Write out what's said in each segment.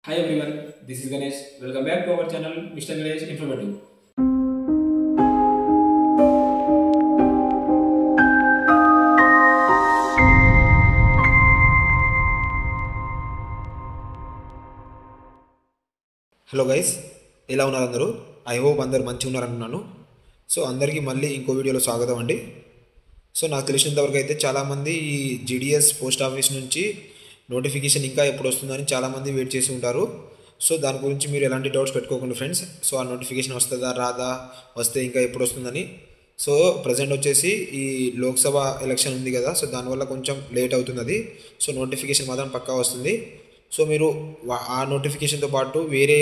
Hi everyone, this is Ganesh. Welcome back to our channel, Mr. Ganesh Informative. Hello guys, ఎలా ఉన్నారు అందరూ? I hope అందరు మంచిగా ఉన్నారనుకున్నాను. So అందరికీ మళ్ళీ ఇంకో వీడియోలో స్వాగతం అండి. సో నాకు తెలిసినంతవరకు అయితే చాలామంది ఈ జీడిఎస్ పోస్ట్ ఆఫీస్ నుంచి నోటిఫికేషన్ ఇంకా ఎప్పుడు వస్తుందని చాలామంది వెయిట్ చేసి ఉంటారు. సో దాని గురించి మీరు ఎలాంటి డౌట్స్ పెట్టుకోకండి ఫ్రెండ్స్. సో ఆ నోటిఫికేషన్ వస్తుందా రాదా, వస్తే ఇంకా ఎప్పుడు వస్తుందని. సో ప్రజెంట్ వచ్చేసి ఈ లోక్సభ ఎలక్షన్ ఉంది కదా, సో దానివల్ల కొంచెం లేట్ అవుతుంది. సో నోటిఫికేషన్ మాత్రం పక్కా వస్తుంది. సో మీరు ఆ నోటిఫికేషన్తో పాటు వేరే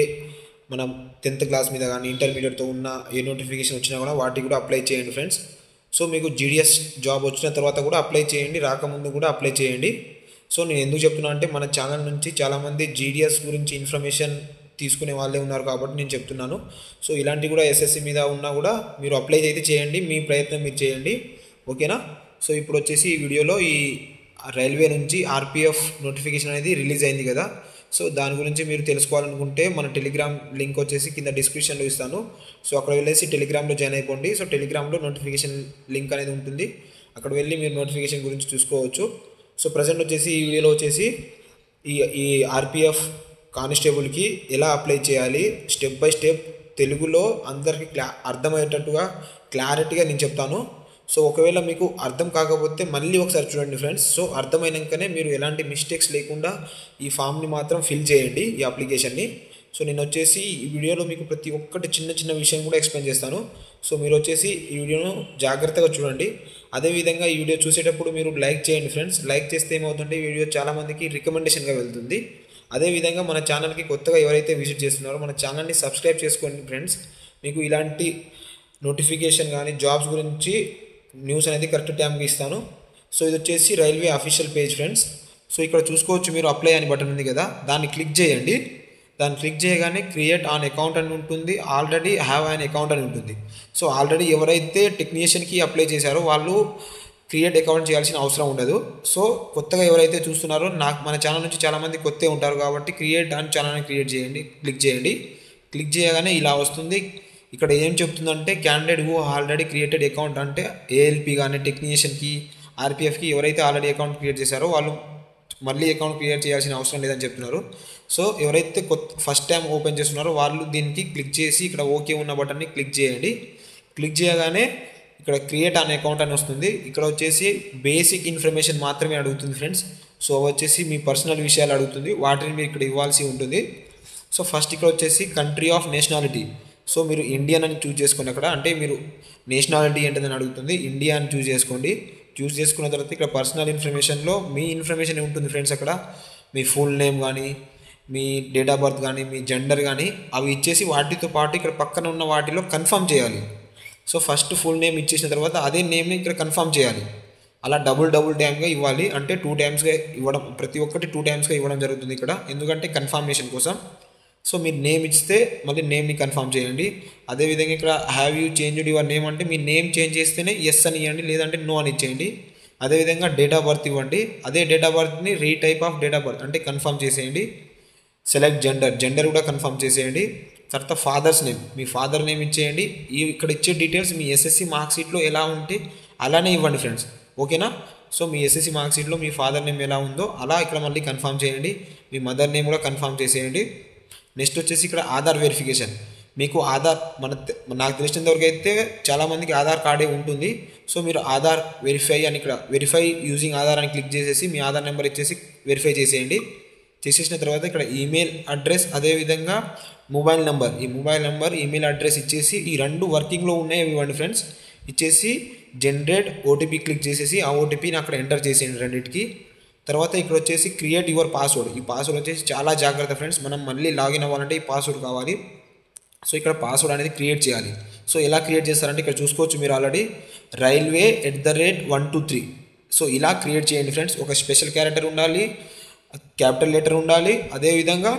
మనం 10th క్లాస్ మీద కానీ ఇంటర్మీడియట్తో ఉన్న ఏ నోటిఫికేషన్ వచ్చినా కూడా వాటికి కూడా అప్లై చేయండి ఫ్రెండ్స్. సో మీకు జీడిఎస్ జాబ్ వచ్చిన తర్వాత కూడా అప్లై చేయండి, రాకముందు కూడా అప్లై చేయండి. సో నేను ఎందుకు చెప్తున్నా అంటే మన ఛానల్ నుంచి చాలామంది జీడిఎస్ గురించి ఇన్ఫర్మేషన్ తీసుకునే వాళ్ళే ఉన్నారు కాబట్టి నేను చెప్తున్నాను. సో ఇలాంటివి కూడా ఎస్ఎస్సి మీద ఉన్నా కూడా మీరు అప్లై అయితే చేయండి, మీ ప్రయత్నం మీరు చేయండి, ఓకేనా. సో ఇప్పుడు వచ్చేసి ఈ వీడియోలో ఈ రైల్వే నుంచి ఆర్పిఎఫ్ నోటిఫికేషన్ అనేది రిలీజ్ అయింది కదా. సో దాని గురించి మీరు తెలుసుకోవాలనుకుంటే మన టెలిగ్రామ్ లింక్ వచ్చేసి కింద డిస్క్రిప్షన్లో ఇస్తాను. సో అక్కడ వెళ్ళేసి టెలిగ్రామ్లో జాయిన్ అయిపోండి. సో టెలిగ్రామ్లో నోటిఫికేషన్ లింక్ అనేది ఉంటుంది, అక్కడ వెళ్ళి మీరు నోటిఫికేషన్ గురించి చూసుకోవచ్చు. సో ప్రజెంట్ వచ్చేసి ఈ వీడియోలో వచ్చేసి ఈ ఆర్పిఎఫ్ కానిస్టేబుల్కి ఎలా అప్లై చేయాలి స్టెప్ బై స్టెప్ తెలుగులో అందరికీ అర్థమయ్యేటట్టుగా క్లారిటీగా నేను చెప్తాను. సో ఒకవేళ మీకు అర్థం కాకపోతే మళ్ళీ ఒకసారి చూడండి ఫ్రెండ్స్. సో అర్థమైనాకనే మీరు ఎలాంటి మిస్టేక్స్ లేకుండా ఈ ఫామ్ని మాత్రం ఫిల్ చేయండి, ఈ అప్లికేషన్ని. సో నేను వచ్చేసి ఈ వీడియోలో మీకు ప్రతి ఒక్కటి చిన్న చిన్న విషయం కూడా ఎక్స్ప్లెయిన్ చేస్తాను. సో మీరు వచ్చేసి ఈ వీడియోను జాగ్రత్తగా చూడండి. అదేవిధంగా ఈ వీడియో చూసేటప్పుడు మీరు లైక్ చేయండి ఫ్రెండ్స్. లైక్ చేస్తే ఏమవుతుంటే ఈ వీడియో చాలామందికి రికమెండేషన్గా వెళ్తుంది. అదేవిధంగా మన ఛానల్కి కొత్తగా ఎవరైతే విజిట్ చేస్తున్నారో మన ఛానల్ని సబ్స్క్రైబ్ చేసుకోండి ఫ్రెండ్స్. మీకు ఇలాంటి నోటిఫికేషన్ కానీ జాబ్స్ గురించి న్యూస్ అనేది కరెక్ట్ టైంకి ఇస్తాను. సో ఇది వచ్చేసి railway official page friends. So ఇక్కడ చూసుకోవచ్చు మీరు అప్లై అని బటన్ ఉంది కదా, దాన్ని క్లిక్ చేయండి. దాన్ని క్లిక్ చేయగానే క్రియేట్ ఆన్ అకౌంట్ అని ఉంటుంది, ఆల్రెడీ హ్యావ్ అన్ అకౌంట్ అని ఉంటుంది. సో ఆల్రెడీ ఎవరైతే టెక్నీషియన్కి అప్లై చేశారో వాళ్ళు క్రియేట్ అకౌంట్ చేయాల్సిన అవసరం ఉండదు. సో కొత్తగా ఎవరైతే చూస్తున్నారో మన ఛానల్ నుంచి చాలామంది కొత్త ఉంటారు కాబట్టి క్రియేట్ అని ఛానల్ని క్రియేట్ చేయండి, క్లిక్ చేయండి. క్లిక్ చేయగానే ఇలా వస్తుంది. ఇక్కడ ఏం చెప్తుందంటే candidate who already created account, అంటే ఏఎల్పి కానీ టెక్నీషియన్కి ఆర్పిఎఫ్కి ఎవరైతే ఆల్రెడీ అకౌంట్ క్రియేట్ చేశారో వాళ్ళు మళ్ళీ అకౌంట్ క్రియేట్ చేయాల్సిన అవసరం లేదని చెప్తున్నారు. సో ఎవరైతే ఫస్ట్ టైం ఓపెన్ చేస్తున్నారో వాళ్ళు దీనికి క్లిక్ చేసి ఇక్కడ ఓకే ఉన్న బటన్ని క్లిక్ చేయండి. క్లిక్ చేయగానే ఇక్కడ క్రియేట్ అనే అకౌంట్ అని వస్తుంది. ఇక్కడ వచ్చేసి బేసిక్ ఇన్ఫర్మేషన్ మాత్రమే అడుగుతుంది ఫ్రెండ్స్. సో వచ్చేసి మీ పర్సనల్ విషయాలు అడుగుతుంది, వాటిని మీరు ఇక్కడ ఇవ్వాల్సి ఉంటుంది. సో ఫస్ట్ ఇక్కడ వచ్చేసి కంట్రీ ఆఫ్ నేషనాలిటీ. సో మీరు ఇండియన్ అని చూస్ చేసుకోండి. అక్కడ అంటే మీరు నేషనాలిటీ ఏంటని అడుగుతుంది, ఇండియా అని చూస్ చేసుకోండి. చూస్ చేసుకున్న తర్వాత ఇక్కడ పర్సనల్ ఇన్ఫర్మేషన్లో మీ ఇన్ఫర్మేషన్ ఉంటుంది ఫ్రెండ్స్. అక్కడ మీ ఫుల్ నేమ్ కానీ మీ డేట్ ఆఫ్ బర్త్ కానీ మీ జెండర్ కానీ అవి ఇచ్చేసి వాటితో పాటు ఇక్కడ పక్కన ఉన్న వాటిలో కన్ఫర్మ్ చేయాలి. సో ఫస్ట్ ఫుల్ నేమ్ ఇచ్చేసిన తర్వాత అదే నేమ్ని ఇక్కడ కన్ఫర్మ్ చేయాలి. అలా డబుల్ టైమ్గా ఇవ్వాలి, అంటే 2 టైమ్స్గా ఇవ్వడం, ప్రతి ఒక్కటి 2 టైమ్స్గా ఇవ్వడం జరుగుతుంది ఇక్కడ, ఎందుకంటే కన్ఫర్మేషన్ కోసం. సో మీరు నేమ్ ఇస్తే మళ్ళీ నేమ్ని కన్ఫర్మ్ చేయండి. అదేవిధంగా ఇక్కడ have you changed your name అంటే మీ నేమ్ చేంజ్ చేస్తేనే ఎస్ అని ఇవ్వండి, లేదంటే నో అని ఇచ్చేయండి. అదేవిధంగా డేట్ ఆఫ్ బర్త్ ఇవ్వండి. అదే డేట్ ఆఫ్ బర్త్ని retype of date of birth అంటే కన్ఫర్మ్ చేసేయండి. సెలెక్ట్ జెండర్ కూడా కన్ఫర్మ్ చేసేయండి. తర్వాత ఫాదర్స్ నేమ్, మీ ఫాదర్ నేమ్ ఇచ్చేయండి. ఇక్కడ ఇచ్చే డీటెయిల్స్ మీ ఎస్ఎస్సి మార్క్ షీట్లో ఎలా ఉంటే అలానే ఇవ్వండి ఫ్రెండ్స్, ఓకేనా. సో మీ ఎస్ఎస్సి మార్క్ షీట్లో మీ ఫాదర్ నేమ్ ఎలా ఉందో అలా ఇక్కడ మళ్ళీ కన్ఫర్మ్ చేయండి. మీ మదర్ నేమ్ కూడా కన్ఫర్మ్ చేసేయండి. నెక్స్ట్ వచ్చేసి ఇక్కడ ఆధార్ వెరిఫికేషన్. మీకు ఆధార్ నాకు తెలిసినంతవరకు అయితే చాలామందికి ఆధార్ కార్డే ఉంటుంది. సో మీరు ఆధార్ వెరిఫై అని ఇక్కడ వెరిఫై యూజింగ్ ఆధార్ అని క్లిక్ చేసేసి మీ ఆధార్ నెంబర్ ఇచ్చేసి వెరిఫై చేసేయండి. చేసేసిన తర్వాత ఇక్కడ ఈమెయిల్ అడ్రస్ అదేవిధంగా మొబైల్ నెంబర్, ఈ మొబైల్ నెంబర్ ఈమెయిల్ అడ్రస్ ఇచ్చేసి ఈ 2 వర్కింగ్లో ఉన్నాయి ఇవ్వండి ఫ్రెండ్స్. ఇచ్చేసి జనరేట్ ఓటీపీ క్లిక్ చేసేసి ఆ ఓటీపీని అక్కడ ఎంటర్ చేసేయండి రెండింటికి. తర్వాత ఇక్కడ వచ్చేసి క్రియేట్ యువర్ పాస్వర్డ్. ఈ పాస్వర్డ్ వచ్చేసి చాలా జాగ్రత్త ఫ్రెండ్స్, మనం మళ్ళీ లాగిన్ అవ్వాలంటే ఈ పాస్వర్డ్ కావాలి. సో ఇక్కడ పాస్వర్డ్ అనేది క్రియేట్ చేయాలి. సో ఎలా క్రియేట్ చేస్తారంటే ఇక్కడ చూసుకోవచ్చు మీరు ఆల్రెడీ railway@123. సో ఇలా క్రియేట్ చేయండి ఫ్రెండ్స్. ఒక స్పెషల్ క్యారెక్టర్ ఉండాలి, క్యాపిటల్ లెటర్ ఉండాలి, అదేవిధంగా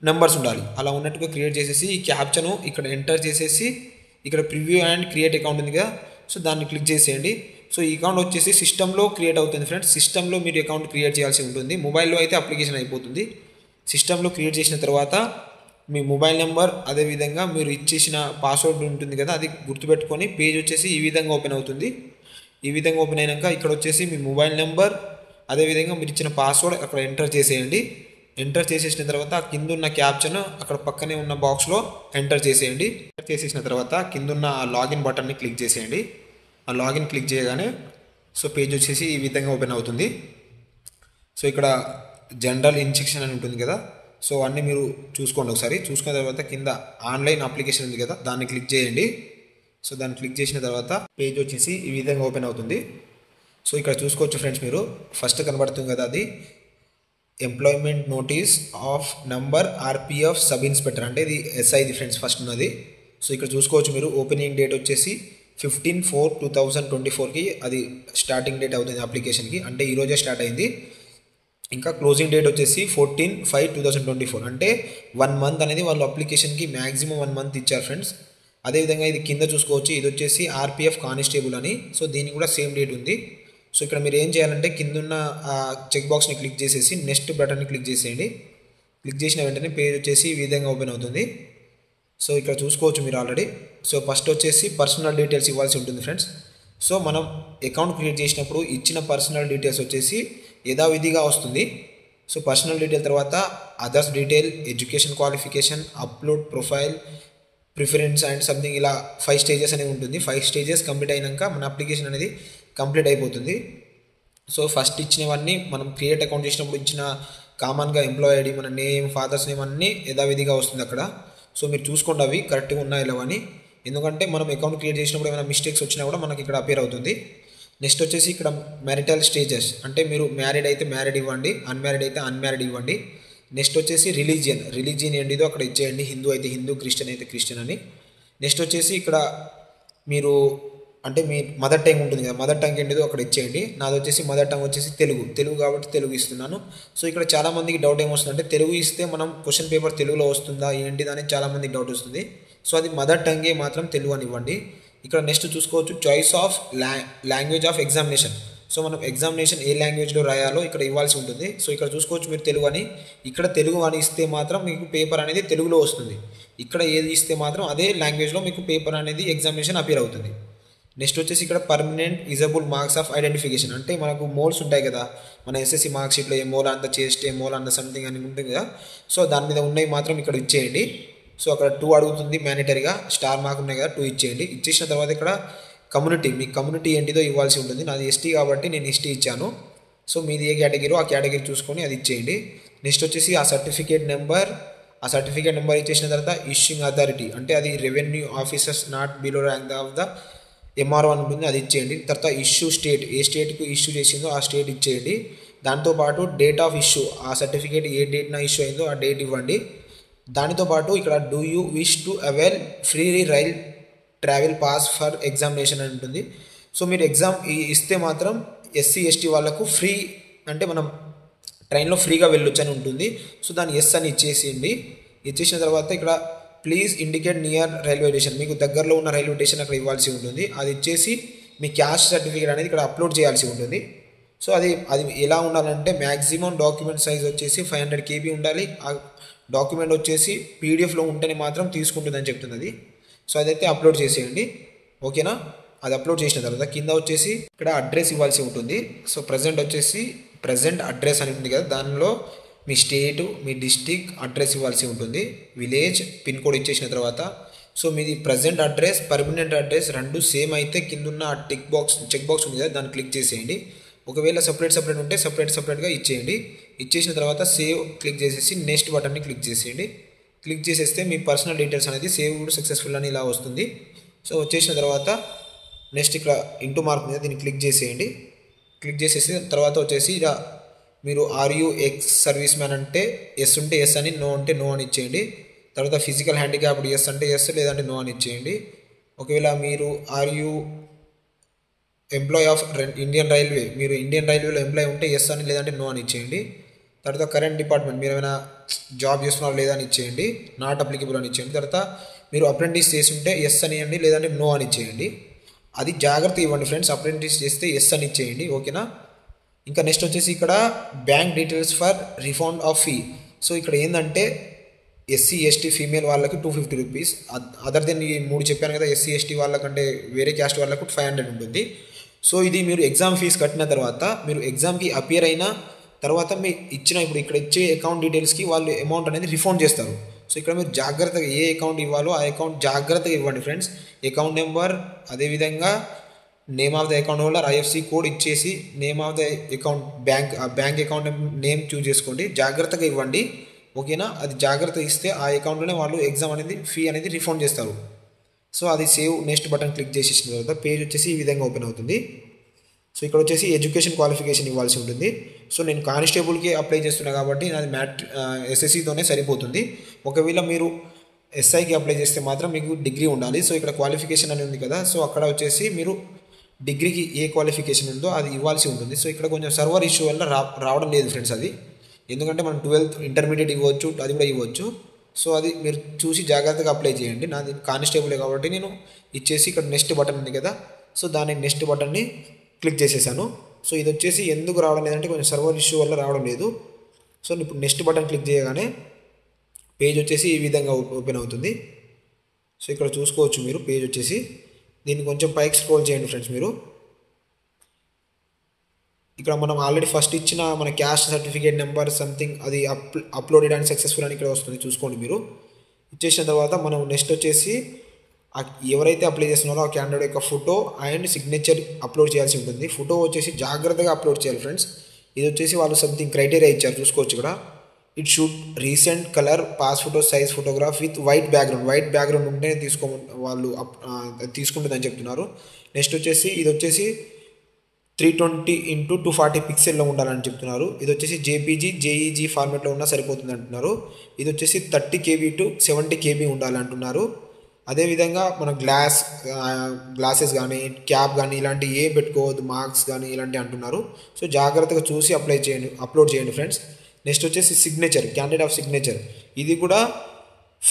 నెంబర్స్ ఉండాలి. అలా ఉన్నట్టుగా క్రియేట్ చేసేసి ఈ క్యాప్చను ఇక్కడ ఎంటర్ చేసేసి ఇక్కడ ప్రివ్యూ అండ్ క్రియేట్ అకౌంట్ ఉంది కదా, సో దాన్ని క్లిక్ చేసేయండి. సో ఈ అకౌంట్ వచ్చేసి సిస్టంలో క్రియేట్ అవుతుంది ఫ్రెండ్స్. సిస్టంలో మీరు అకౌంట్ క్రియేట్ చేయాల్సి ఉంటుంది, మొబైల్లో అయితే అప్లికేషన్ అయిపోతుంది. సిస్టంలో క్రియేట్ చేసిన తర్వాత మీ మొబైల్ నెంబర్ అదేవిధంగా మీరు ఇచ్చేసిన పాస్వర్డ్ ఉంటుంది కదా, అది గుర్తుపెట్టుకొని పేజ్ వచ్చేసి ఈ విధంగా ఓపెన్ అవుతుంది. ఈ విధంగా ఓపెన్ అయినాక ఇక్కడ వచ్చేసి మీ మొబైల్ నెంబర్ అదేవిధంగా మీరు ఇచ్చిన పాస్వర్డ్ అక్కడ ఎంటర్ చేసేయండి. ఎంటర్ చేసేసిన తర్వాత కింద ఉన్న క్యాప్చను అక్కడ పక్కనే ఉన్న బాక్స్లో ఎంటర్ చేసేయండి. ఎంటర్ చేసేసిన తర్వాత కింద ఉన్న లాగిన్ బటన్ని క్లిక్ చేసేయండి. ఆ లాగిన్ క్లిక్ చేయగానే సో పేజ్ వచ్చేసి ఈ విధంగా ఓపెన్ అవుతుంది. సో ఇక్కడ జనరల్ ఇన్స్ట్రక్షన్ అని ఉంటుంది కదా, సో అన్నీ మీరు చూసుకోండి ఒకసారి. చూసుకున్న తర్వాత కింద ఆన్లైన్ అప్లికేషన్ ఉంది కదా, దాన్ని క్లిక్ చేయండి. సో దాన్ని క్లిక్ చేసిన తర్వాత పేజ్ వచ్చేసి ఈ విధంగా ఓపెన్ అవుతుంది. సో ఇక్కడ చూసుకోవచ్చు ఫ్రెండ్స్, మీరు ఫస్ట్ కనబడుతుంది కదా, అది employment notice of number RPF sub inspector, అంటే ఇది ఎస్ఐది ఫ్రెండ్స్ ఫస్ట్ ఉన్నది. సో ఇక్కడ చూసుకోవచ్చు మీరు, ఓపెనింగ్ డేట్ వచ్చేసి 15/4/2024కి అది స్టార్టింగ్ డేట్ అవుతుంది అప్లికేషన్కి, అంటే ఈరోజే స్టార్ట్ అయింది. ఇంకా క్లోజింగ్ డేట్ వచ్చేసి 14/5/2024, అంటే 1 మంత్ అనేది వాళ్ళు అప్లికేషన్కి మ్యాక్సిమం 1 మంత్ ఇచ్చారు ఫ్రెండ్స్. అదేవిధంగా ఇది కింద చూసుకోవచ్చు, ఇది వచ్చేసి ఆర్పిఎఫ్ కానిస్టేబుల్ అని, సో దీనికి కూడా సేమ్ డేట్ ఉంది. సో ఇక్కడ మీరు ఏం చేయాలంటే కిందున్న చెక్ బాక్స్ని క్లిక్ చేసేసి నెక్స్ట్ బటన్ని క్లిక్ చేసేయండి. క్లిక్ చేసిన వెంటనే పేజ్ వచ్చేసి ఈ విధంగా ఓపెన్ అవుతుంది. సో ఇక్కడ చూసుకోవచ్చు మీరు ఆల్రెడీ. సో ఫస్ట్ వచ్చేసి పర్సనల్ డీటెయిల్స్ ఇవ్వాల్సి ఉంటుంది ఫ్రెండ్స్. సో మనం అకౌంట్ క్రియేట్ చేసినప్పుడు ఇచ్చిన పర్సనల్ డీటెయిల్స్ వచ్చేసి యథావిధిగా వస్తుంది. సో పర్సనల్ డీటెయిల్ తర్వాత others detail, education qualification, upload profile, preference and something, ఇలా 5 స్టేజెస్ అనేవి ఉంటుంది. 5 స్టేజెస్ కంప్లీట్ అయినాక మన అప్లికేషన్ అనేది కంప్లీట్ అయిపోతుంది. సో ఫస్ట్ ఇచ్చినవన్నీ మనం క్రియేట్ అకౌంట్ చేసినప్పుడు ఇచ్చిన కామన్గా ఎంప్లాయ్ ఐడి, మన నేమ్, ఫాదర్స్ నేమ్ అన్నీ యథావిధిగా వస్తుంది అక్కడ. సో మీరు చూసుకోండి అవి కరెక్ట్గా ఉన్నాయో లేవో అని, ఎందుకంటే మనం అకౌంట్ క్రియేట్ చేసినప్పుడు ఏమైనా మిస్టేక్స్ వచ్చినా కూడా మనకి ఇక్కడ అపేర్ అవుతుంది. నెక్స్ట్ వచ్చేసి ఇక్కడ మ్యారిటల్ స్టేజెస్, అంటే మీరు మ్యారీడ్ అయితే మ్యారీడ్ ఇవ్వండి, అన్మ్యారీడ్ అయితే అన్మ్యారీడ్ ఇవ్వండి. నెక్స్ట్ వచ్చేసి రిలీజియన్ ఏంటిదో అక్కడ ఇచ్చేయండి, హిందూ అయితే హిందూ, క్రిస్టియన్ అయితే క్రిస్టియన్ అని. నెక్స్ట్ వచ్చేసి ఇక్కడ మీరు అంటే మీ మదర్ టంగ్ ఉంటుంది కదా, మదర్ టంగ్ ఏంటిదో అక్కడ ఇచ్చేయండి. నాది వచ్చేసి మదర్ టంగ్ వచ్చేసి తెలుగు కాబట్టి తెలుగు ఇస్తున్నాను. సో ఇక్కడ చాలామందికి డౌట్ ఏమొస్తుందంటే తెలుగు ఇస్తే మనం క్వశ్చన్ పేపర్ తెలుగులో వస్తుందా ఏంటిది అనేది చాలామందికి డౌట్ వస్తుంది. సో అది మదర్ టంగే మాత్రం తెలుగు అని ఇవ్వండి. ఇక్కడ నెక్స్ట్ చూసుకోవచ్చు choice of language of examination. So మనం ఎగ్జామినేషన్ ఏ లాంగ్వేజ్లో రాయాలో ఇక్కడ ఇవ్వాల్సి ఉంటుంది. సో ఇక్కడ చూసుకోవచ్చు మీరు తెలుగు అని, ఇక్కడ తెలుగు అని ఇస్తే మాత్రం మీకు పేపర్ అనేది తెలుగులో వస్తుంది. ఇక్కడ ఏది ఇస్తే మాత్రం అదే లాంగ్వేజ్లో మీకు పేపర్ అనేది ఎగ్జామినేషన్ అపీర్ అవుతుంది. నెక్స్ట్ వచ్చేసి ఇక్కడ permanent visible marks of identification, అంటే మనకు మోల్స్ ఉంటాయి కదా, మన ఎస్ఎస్సి మార్క్ షీట్లో ఏ మోల్ అంత చేస్తే మోల్ అంత సంథింగ్ అని ఉంటుంది కదా, సో దాని మీద ఉన్నవి మాత్రం ఇక్కడ ఇచ్చేయండి. సో అక్కడ 2 అడుగుతుంది మ్యాండేటరీగా, స్టార్ మార్క్ ఉన్నాయి కదా 2 ఇచ్చేయండి. ఇచ్చేసిన తర్వాత ఇక్కడ కమ్యూనిటీ, మీ కమ్యూనిటీ ఏంటిదో ఇవ్వాల్సి ఉంటుంది. నాది ఎస్టీ కాబట్టి నేను ఎస్టీ ఇచ్చాను. సో మీది ఏ కేటగిరీ ఆ కేటగిరీ చూసుకొని అది ఇచ్చేయండి. నెక్స్ట్ వచ్చేసి ఆ సర్టిఫికేట్ నెంబర్ ఇచ్చేసిన తర్వాత ఇష్యూయింగ్ అథారిటీ, అంటే అది revenue officers not below rank of the MRO అని ఉంటుంది, అది ఇచ్చేయండి. తర్వాత ఇష్యూ స్టేట్, ఏ స్టేట్కు ఇష్యూ చేసిందో ఆ స్టేట్ ఇచ్చేయండి. దాంతోపాటు డేట్ ఆఫ్ ఇష్యూ, ఆ సర్టిఫికేట్ ఏ డేట్న ఇష్యూ అయిందో ఆ డేట్ ఇవ్వండి. దానితో పాటు ఇక్కడ do you wish to avail free rail travel pass for examination అని ఉంటుంది. సో మీరు ఎగ్జామ్ ఇస్తే మాత్రం ఎస్సీ ఎస్టీ వాళ్ళకు ఫ్రీ, అంటే మనం ట్రైన్లో ఫ్రీగా వెళ్ళొచ్చు అని ఉంటుంది. సో దాన్ని ఎస్ అని ఇచ్చేసేయండి. ఇచ్చేసిన తర్వాత ఇక్కడ please indicate near railway station, మీకు దగ్గరలో ఉన్న రైల్వే స్టేషన్ అక్కడ ఇవ్వాల్సి ఉంటుంది. అది ఇచ్చేసి మీ క్యాస్ట్ సర్టిఫికేట్ అనేది ఇక్కడ అప్లోడ్ చేయాల్సి ఉంటుంది. సో అది ఎలా ఉండాలంటే మ్యాక్సిమం డాక్యుమెంట్ సైజ్ వచ్చేసి 500 KB ఉండాలి. ఆ డాక్యుమెంట్ వచ్చేసి పీడిఎఫ్లో ఉంటేనే మాత్రం తీసుకుంటుందని చెప్తుంది. సో అదైతే అప్లోడ్ చేసేయండి, ఓకేనా. అది అప్లోడ్ చేసిన తర్వాత కింద వచ్చేసి ఇక్కడ అడ్రస్ ఇవ్వాల్సి ఉంటుంది. సో ప్రజెంట్ అడ్రస్ అని ఉంది కదా, దానిలో మీ స్టేటు, మీ డిస్టిక్ అడ్రస్ ఇవ్వాల్సి ఉంటుంది. విలేజ్, పిన్ కోడ్ ఇచ్చేసిన తర్వాత సో మీది ప్రజెంట్ అడ్రస్, పర్మనెంట్ అడ్రస్ రెండు సేమ్ అయితే కింద ఉన్న చెక్ బాక్స్ ఉంది కదా, దాన్ని క్లిక్ చేసేయండి. ఒకవేళ సపరేట్ ఉంటే సపరేట్గా ఇచ్చేయండి. ఇచ్చేసిన తర్వాత సేవ్ క్లిక్ చేసేసి నెక్స్ట్ బటన్ని క్లిక్ చేసేయండి. క్లిక్ చేసేస్తే మీ పర్సనల్ డీటెయిల్స్ అనేది సేవ్డ్ సక్సెస్ఫుల్ అని ఇలా వస్తుంది. సో వచ్చేసిన తర్వాత నెక్స్ట్ ఇక్కడ ఇంటూ మార్క్ మీద దీన్ని క్లిక్ చేసేయండి. క్లిక్ చేసేసి తర్వాత వచ్చేసి ఇలా మీరు ఆర్యూ ఎక్స్ సర్వీస్ మ్యాన్ అంటే ఎస్ ఉంటే ఎస్ అని, నో అంటే నో అని ఇచ్చేయండి. తర్వాత ఫిజికల్ హ్యాండిక్యాప్డ్ ఎస్ అంటే ఎస్, లేదంటే నో అని ఇచ్చేయండి. ఒకవేళ మీరు are you employee of Indian railway, మీరు ఇండియన్ రైల్వేలో ఎంప్లాయ్ ఉంటే ఎస్ అని, లేదంటే నో అని ఇచ్చేయండి. తర్వాత కరెంట్ డిపార్ట్మెంట్, మీరు ఏమైనా జాబ్ చేస్తున్నారో లేదా అని ఇచ్చేయండి, నాట్ అప్లికబుల్ అని ఇచ్చేయండి. తర్వాత మీరు అప్రెంటిస్ చేసి ఉంటే ఎస్ అని ఇవ్వండి, లేదంటే నో అని ఇచ్చేయండి. అది జాగ్రత్త ఇవ్వండి ఫ్రెండ్స్, అప్రెంటిస్ చేస్తే ఎస్ అని ఇచ్చేయండి, ఓకేనా. ఇంకా నెక్స్ట్ వచ్చేసి ఇక్కడ bank details for refund of fee. So ఇక్కడ ఏంటంటే ఎస్సీ ఎస్టీ ఫీమేల్ వాళ్ళకి 250 రూపీస్. అదర్ దెన్ ఈ 3 చెప్పాను కదా, ఎస్సీ ఎస్టీ వాళ్ళకంటే వేరే క్యాస్ట్ వాళ్ళకు 500 ఉంటుంది. సో ఇది మీరు ఎగ్జామ్ ఫీజు కట్టిన తర్వాత మీరు ఎగ్జామ్కి అపియర్ అయిన తర్వాత మీ ఇప్పుడు ఇక్కడ ఇచ్చే అకౌంట్ డీటెయిల్స్కి వాళ్ళు అమౌంట్ అనేది రిఫండ్ చేస్తారు. సో ఇక్కడ మీరు జాగ్రత్తగా ఏ అకౌంట్ ఇవ్వాలో ఆ అకౌంట్ జాగ్రత్తగా ఇవ్వండి ఫ్రెండ్స్. అకౌంట్ నెంబర్, అదేవిధంగా name of the account holder, IFSC code ఇచ్చేసి name of the account bank account name choose చేసుకోండి, జాగ్రత్తగా ఇవ్వండి. ఓకేనా? అది జాగ్రత్తగా ఇస్తే ఆ అకౌంట్లోనే వాళ్ళు ఎగ్జామ్ అనేది ఫీ అనేది రిఫండ్ చేస్తారు. సో అది సేవ్ నెక్స్ట్ బటన్ క్లిక్ చేసేసిన తర్వాత పేజ్ వచ్చేసి ఈ విధంగా ఓపెన్ అవుతుంది. సో ఇక్కడ వచ్చేసి ఎడ్యుకేషన్ క్వాలిఫికేషన్ ఇవ్వాల్సి ఉంటుంది. సో నేను కానిస్టేబుల్కి అప్లై చేస్తున్నా కాబట్టి నాది ఎస్ఎస్సితోనే సరిపోతుంది. ఒకవేళ మీరు ఎస్ఐకి అప్లై చేస్తే మాత్రం మీకు డిగ్రీ ఉండాలి. సో ఇక్కడ క్వాలిఫికేషన్ అని ఉంది కదా, సో అక్కడ వచ్చేసి మీరు డిగ్రీకి ఏ క్వాలిఫికేషన్ ఉందో అది ఇవ్వాల్సి ఉంటుంది. సో ఇక్కడ కొంచెం సర్వర్ ఇష్యూ వల్ల రావడం లేదు ఫ్రెండ్స్ అది. ఎందుకంటే మనం 12th ఇంటర్మీడియట్ ఇవ్వచ్చు, అది కూడా ఇవ్వచ్చు. సో అది మీరు చూసి జాగ్రత్తగా అప్లై చేయండి. నాది కానిస్టేబులే కాబట్టి నేను ఇచ్చేసి ఇక్కడ నెక్స్ట్ బటన్ ఉంది కదా, సో దాని నెక్స్ట్ బటన్ని క్లిక్ చేసేసాను. సో ఇది వచ్చేసి ఎందుకు రావడం లేదంటే కొంచెం సర్వర్ ఇష్యూ వల్ల రావడం లేదు. సో ఇప్పుడు నెక్స్ట్ బటన్ క్లిక్ చేయగానే పేజ్ వచ్చేసి ఈ విధంగా ఓపెన్ అవుతుంది. సో ఇక్కడ చూసుకోవచ్చు మీరు పేజ్ వచ్చేసి. దీన్ని కొంచెం పైకి స్క్రోల్ చేయండి ఫ్రెండ్స్ మీరు. ఇక్కడ మనం ఆల్రెడీ ఫస్ట్ ఇచ్చిన మన క్యాస్ట్ సర్టిఫికేట్ నెంబర్ సంథింగ్ అది అప్లోడెడ్ అండ్ సక్సెస్ఫుల్ అని ఇక్కడ వస్తుంది, చూసుకోండి మీరు. ఇచ్చేసిన తర్వాత మనం నెక్స్ట్ వచ్చేసి ఎవరైతే అప్లై చేస్తున్నారో ఆ క్యాండిడేట్ యొక్క ఫోటో అండ్ సిగ్నేచర్ అప్లోడ్ చేయాల్సి ఉంటుంది. ఫోటో వచ్చేసి జాగ్రత్తగా అప్లోడ్ చేయాలి ఫ్రెండ్స్. ఇది వచ్చేసి వాళ్ళు సంథింగ్ క్రైటీరియా ఇచ్చారు, చూసుకోవచ్చు ఇక్కడ. It should recent colour pass photo size photograph with white background ఉంటే వాళ్ళు తీసుకుంటుందని చెప్తున్నారు. నెక్స్ట్ వచ్చేసి ఇది వచ్చేసి 320x240 పిక్సెల్లో ఉండాలని చెప్తున్నారు. ఇది వచ్చేసి జేపీజీ జేఈజీ ఫార్మాట్లో ఉన్నా సరిపోతుంది అంటున్నారు. ఇది వచ్చేసి 30 KB to 70 KB ఉండాలి అంటున్నారు. అదేవిధంగా మన గ్లాసెస్ కానీ క్యాప్ కానీ ఇలాంటి ఏ పెట్టుకోవద్దు, మార్క్స్ కానీ ఇలాంటివి అంటున్నారు. సో జాగ్రత్తగా చూసి అప్లోడ్ చేయండి ఫ్రెండ్స్. నెక్స్ట్ వచ్చేసి సిగ్నేచర్, క్యాండిడేట్ ఆఫ్ సిగ్నేచర్. ఇది కూడా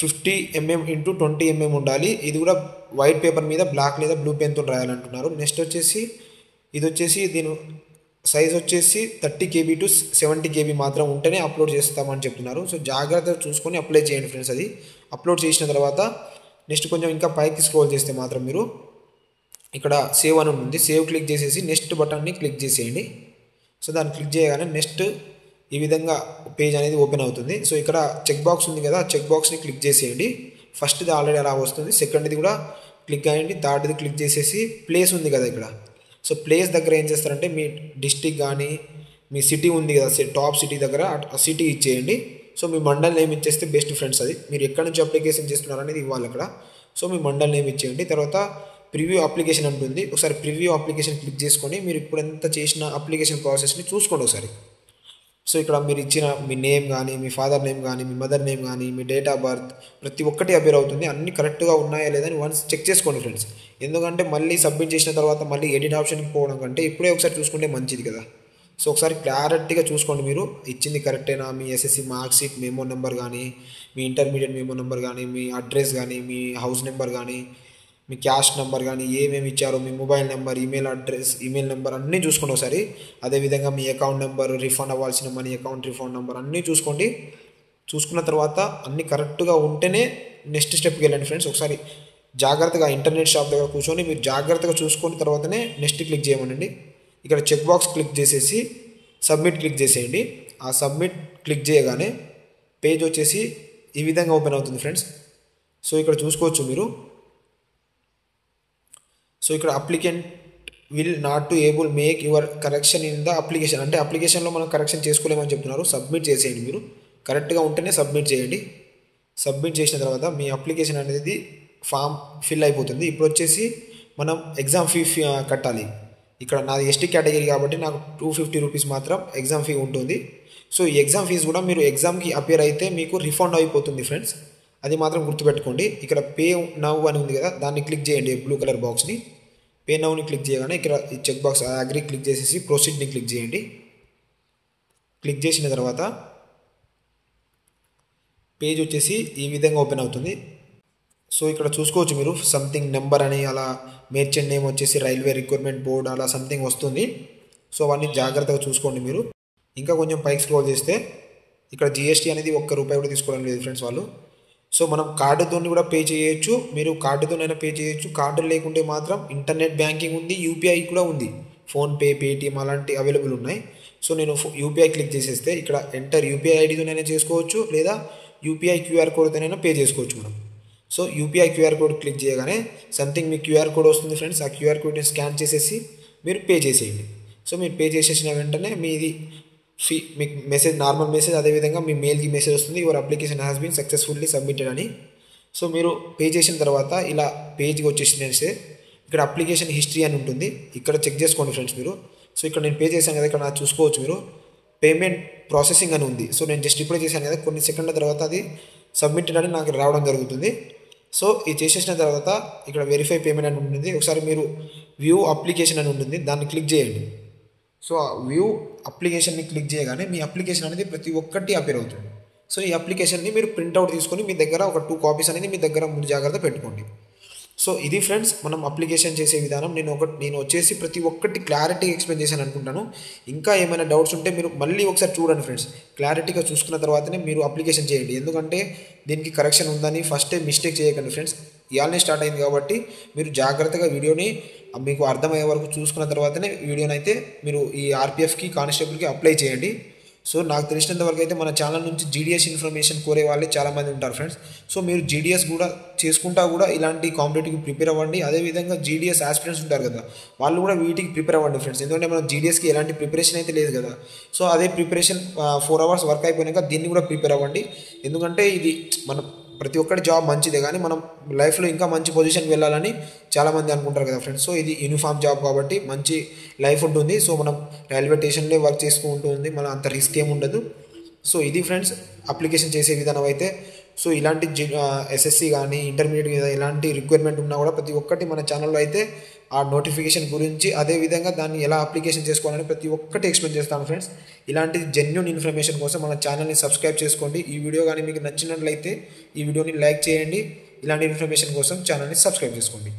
50 mm x 20 mm ఉండాలి. ఇది కూడా వైట్ పేపర్ మీద బ్లాక్ లేదా బ్లూ పెన్తో రాయాలంటున్నారు. నెక్స్ట్ వచ్చేసి ఇది వచ్చేసి దీని సైజ్ వచ్చేసి 30 KB to 70 KB మాత్రం ఉంటేనే అప్లోడ్ చేస్తామని చెప్తున్నారు. సో జాగ్రత్తగా చూసుకొని అప్లై చేయండి ఫ్రెండ్స్. అది అప్లోడ్ చేసిన తర్వాత నెక్స్ట్ కొంచెం ఇంకా పైకి స్క్రోల్ చేస్తే మాత్రం మీరు ఇక్కడ సేవ్ అని ఉంటుంది. సేవ్ క్లిక్ చేసేసి నెక్స్ట్ బటన్ని క్లిక్ చేసేయండి. సో దాన్ని క్లిక్ చేయగానే నెక్స్ట్ ఈ విధంగా పేజ్ అనేది ఓపెన్ అవుతుంది. సో ఇక్కడ చెక్ బాక్స్ ఉంది కదా, చెక్ బాక్స్ని క్లిక్ చేసేయండి. ఫస్ట్ది ఆల్రెడీ అలా వస్తుంది, సెకండ్ది కూడా క్లిక్ అయ్యండి, థర్డ్ది క్లిక్ చేసేసి ప్లేస్ ఉంది కదా ఇక్కడ. సో ప్లేస్ దగ్గర ఏం చేస్తారంటే మీ డిస్టిక్ కానీ మీ సిటీ ఉంది కదా, టాప్ సిటీ దగ్గర ఆ సిటీ ఇచ్చేయండి. సో మీ మండల్ నేమ్ ఇచ్చేస్తే బెస్ట్ ఫ్రెండ్స్. అది మీరు ఎక్కడి నుంచి అప్లికేషన్ చేస్తున్నారు అనేది ఇవ్వాలి అక్కడ. సో మీ మండల్ నేమ్ ఇచ్చేయండి. తర్వాత ప్రివ్యూ అప్లికేషన్ ఉంటుంది, ఒకసారి ప్రివ్యూ అప్లికేషన్ క్లిక్ చేసుకొని మీరు ఇప్పుడు ఎంత చేసిన అప్లికేషన్ ప్రాసెస్ని చూసుకోండి ఒకసారి. సో ఇక్కడ మీరు ఇచ్చిన మీ నేమ్ కానీ, మీ ఫాదర్ నేమ్ కానీ, మీ మదర్ నేమ్ కానీ, మీ డేట్ ఆఫ్ బర్త్ ప్రతి ఒక్కటి అపేర్ అవుతుంది. అన్ని కరెక్ట్గా ఉన్నాయా లేదని వన్స్ చెక్ చేసుకోండి ఫ్రెండ్స్. ఎందుకంటే మళ్ళీ సబ్మిట్ చేసిన తర్వాత మళ్ళీ ఎడిట్ ఆప్షన్కి పోవడం కంటే ఇప్పుడే ఒకసారి చూసుకుంటే మంచిది కదా. సో ఒకసారి క్లారిటీగా చూసుకోండి మీరు ఇచ్చింది కరెక్టేనా, మీ SSC mark sheet memo number కానీ, మీ ఇంటర్మీడియట్ మెమో నెంబర్ కానీ, మీ అడ్రస్ కానీ, మీ హౌస్ నెంబర్ కానీ, మీ క్యాస్ట్ నెంబర్ కానీ ఏమేమి ఇచ్చారో, మీ mobile number, email address, email number అన్నీ చూసుకోండి ఒకసారి. అదేవిధంగా మీ అకౌంట్ నెంబర్, రిఫండ్ అవ్వాల్సిన మనీ అకౌంట్ రిఫండ్ నెంబర్ అన్నీ చూసుకోండి. చూసుకున్న తర్వాత అన్నీ కరెక్ట్గా ఉంటేనే నెక్స్ట్ స్టెప్కి వెళ్ళండి ఫ్రెండ్స్. ఒకసారి జాగ్రత్తగా ఇంటర్నెట్ షాప్ దగ్గర కూర్చొని మీరు జాగ్రత్తగా చూసుకున్న తర్వాతనే నెక్స్ట్ క్లిక్ చేయమనండి. ఇక్కడ చెక్ బాక్స్ క్లిక్ చేసేసి సబ్మిట్ క్లిక్ చేసేయండి. ఆ సబ్మిట్ క్లిక్ చేయగానే పేజ్ వచ్చేసి ఈ విధంగా ఓపెన్ అవుతుంది ఫ్రెండ్స్. సో ఇక్కడ చూసుకోవచ్చు మీరు. సో ఇక్కడ applicant will not to able make your correction in the application, అంటే అప్లికేషన్లో మనం కరెక్షన్ చేసుకోలేమని చెప్తున్నారు. సబ్మిట్ చేసేయండి మీరు, కరెక్ట్గా ఉంటేనే సబ్మిట్ చేయండి. సబ్మిట్ చేసిన తర్వాత మీ అప్లికేషన్ అనేది ఫామ్ ఫిల్ అయిపోతుంది. ఇప్పుడు వచ్చేసి మనం ఎగ్జామ్ ఫీ కట్టాలి. ఇక్కడ నాది ఎస్టీ కేటగిరీ కాబట్టి నాకు 250 రూపీస్ మాత్రం ఎగ్జామ్ ఫీ ఉంటుంది. సో ఈ ఎగ్జామ్ ఫీజు కూడా మీరు ఎగ్జామ్కి అపియర్ అయితే మీకు రిఫండ్ అయిపోతుంది ఫ్రెండ్స్. అది మాత్రం గుర్తుపెట్టుకోండి. ఇక్కడ పే నవ్ అని ఉంది కదా, దాన్ని క్లిక్ చేయండి, బ్లూ కలర్ బాక్స్ని. పే నవ్ని క్లిక్ చేయగానే ఇక్కడ ఈ చెక్ బాక్స్ అగ్రీ క్లిక్ చేసేసి ప్రొసీడ్ని క్లిక్ చేయండి. క్లిక్ చేసిన తర్వాత పేజ్ వచ్చేసి ఈ విధంగా ఓపెన్ అవుతుంది. సో ఇక్కడ చూసుకోవచ్చు మీరు సంథింగ్ నెంబర్ అని, అలా మెర్చెంట్ నేమ్ వచ్చేసి రైల్వే రిక్రూట్మెంట్ బోర్డ్ అలా సంథింగ్ వస్తుంది. సో అవన్నీ జాగ్రత్తగా చూసుకోండి మీరు. ఇంకా కొంచెం పైకి స్క్రోల్ చేస్తే ఇక్కడ జిఎస్టీ అనేది ₹1 కూడా తీసుకోవడం లేదు ఫ్రెండ్స్ వాళ్ళు. సో మనం కార్డుతో కూడా పే చేయొచ్చు, మీరు కార్డుతోనైనా పే చేయొచ్చు. కార్డు లేకుంటే మాత్రం ఇంటర్నెట్ బ్యాంకింగ్ ఉంది, యూపీఐ కూడా ఉంది, ఫోన్పే, పేటిఎం అలాంటి అవైలబుల్ ఉన్నాయి. సో నేను యూపీఐ క్లిక్ చేసేస్తే ఇక్కడ ఎంటర్ యూపీఐ ఐడితోనైనా చేసుకోవచ్చు, లేదా యూపీఐ క్యూఆర్ కోడ్తోనైనా పే చేసుకోవచ్చు మనం. So UPI QR code click చేయగానే సంథింగ్ మీకు క్యూఆర్ కోడ్ వస్తుంది ఫ్రెండ్స్. ఆ క్యూఆర్ కోడ్ని స్కాన్ చేసేసి మీరు పే చేసేయండి. సో మీరు పే చేసేసిన వెంటనే మీది మీకు మెసేజ్, నార్మల్ మెసేజ్, అదేవిధంగా మీ మెయిల్కి మెసేజ్ వస్తుంది, your application has been successfully submitted అని. సో మీరు పే చేసిన తర్వాత ఇలా పేజ్కి వచ్చేసి ఇక్కడ అప్లికేషన్ హిస్టరీ అని ఉంటుంది, ఇక్కడ చెక్ చేసుకోండి ఫ్రెండ్స్ మీరు. సో ఇక్కడ నేను పే చేశాను కదా, ఇక్కడ నాకు చూసుకోవచ్చు మీరు పేమెంట్ ప్రాసెసింగ్ అని ఉంది. సో నేను జస్ట్ ఇప్పుడే చేశాను కదా, కొన్ని సెకండ్ల తర్వాత అది సబ్మిటెడ్ అని నాకు రావడం జరుగుతుంది. సో ఇది చేసేసిన తర్వాత ఇక్కడ వెరిఫై పేమెంట్ అని ఉంటుంది. ఒకసారి మీరు వ్యూ అప్లికేషన్ అని ఉంటుంది, దాన్ని క్లిక్ చేయండి. సో వ్యూ అప్లికేషన్ని క్లిక్ చేయగానే మీ అప్లికేషన్ అనేది ప్రతి ఒక్కటి అపేర్ అవుతుంది. సో ఈ అప్లికేషన్ని మీరు ప్రింట్అవుట్ తీసుకొని మీ దగ్గర ఒక 2 కాపీస్ అనేది మీ దగ్గర ముందు జాగ్రత్త పెట్టుకోండి. సో ఇది ఫ్రెండ్స్ మనం అప్లికేషన్ చేసే విధానం. నేను వచ్చేసి ప్రతి ఒక్కటి క్లారిటీగా ఎక్స్ప్లెయిన్ చేశాను అనుకుంటాను. ఇంకా ఏమైనా డౌట్స్ ఉంటే మీరు మళ్ళీ ఒకసారి చూడండి ఫ్రెండ్స్. క్లారిటీగా చూసుకున్న తర్వాతనే మీరు అప్లికేషన్ చేయండి, ఎందుకంటే దీనికి కరెక్షన్ ఉందని ఫస్టే మిస్టేక్ చేయకండి ఫ్రెండ్స్. ఇవాళనే స్టార్ట్ అయింది కాబట్టి మీరు జాగ్రత్తగా వీడియోని మీకు అర్థమయ్యే వరకు చూసుకున్న తర్వాతనే వీడియోని అయితే మీరు ఈ ఆర్పిఎఫ్కి, కానిస్టేబుల్కి అప్లై చేయండి. సో నాకు తెలిసినంత వరకు అయితే మన ఛానల్ నుంచి జీడిఎస్ ఇన్ఫర్మేషన్ కోరే వాళ్ళే చాలామంది ఉంటారు ఫ్రెండ్స్. సో మీరు జీడిఎస్ కూడా చేసుకుంటా కూడా ఇలాంటి కాంపిటేటివ్కి ప్రిపేర్ అవ్వండి. అదేవిధంగా జీడిఎస్ ఆస్పిరెంట్స్ ఉంటారు కదా, వాళ్ళు కూడా వీటికి ప్రిపేర్ అవ్వండి ఫ్రెండ్స్. ఎందుకంటే మనం జీడిఎస్కి ఎలాంటి ప్రిపరేషన్ అయితే లేదు కదా. సో అదే ప్రిపరేషన్ 4 అవర్స్ వర్క్ అయిపోయినాక దీన్ని కూడా ప్రిపేర్ అవ్వండి. ఎందుకంటే ఇది మనం ప్రతి ఒక్కటి జాబ్ మంచిదే, కానీ మనం లైఫ్లో ఇంకా మంచి పొజిషన్కి వెళ్ళాలని చాలామంది అనుకుంటారు కదా ఫ్రెండ్స్. సో ఇది యూనిఫామ్ జాబ్ కాబట్టి మంచి లైఫ్ ఉంటుంది. సో మనం రైల్వే స్టేషన్లో వర్క్ చేసుకుంటూ ఉంది, మన అంత రిస్క్ ఏమి ఉండదు. సో ఇది ఫ్రెండ్స్ అప్లికేషన్ చేసే విధానం అయితే. సో ఇలాంటి ఎస్ఎస్సి కానీ ఇంటర్మీడియట్ మీద ఇలాంటి రిక్వైర్మెంట్ ఉన్నా కూడా ప్రతి ఒక్కటి మన ఛానల్లో అయితే ఆ నోటిఫికేషన్ గురించి, అదేవిధంగా దాన్ని ఎలా అప్లికేషన్ చేసుకోవాలని ప్రతి ఒక్కటి ఎక్స్ప్లెయిన్ చేస్తాను ఫ్రెండ్స్. ఇలాంటి జెన్యూన్ ఇన్ఫర్మేషన్ కోసం మన ఛానల్ని సబ్స్క్రైబ్ చేసుకోండి. ఈ వీడియో కానీ మీకు నచ్చినట్లయితే ఈ వీడియోని లైక్ చేయండి. ఇలాంటి ఇన్ఫర్మేషన్ కోసం ఛానల్ని సబ్స్క్రైబ్ చేసుకోండి.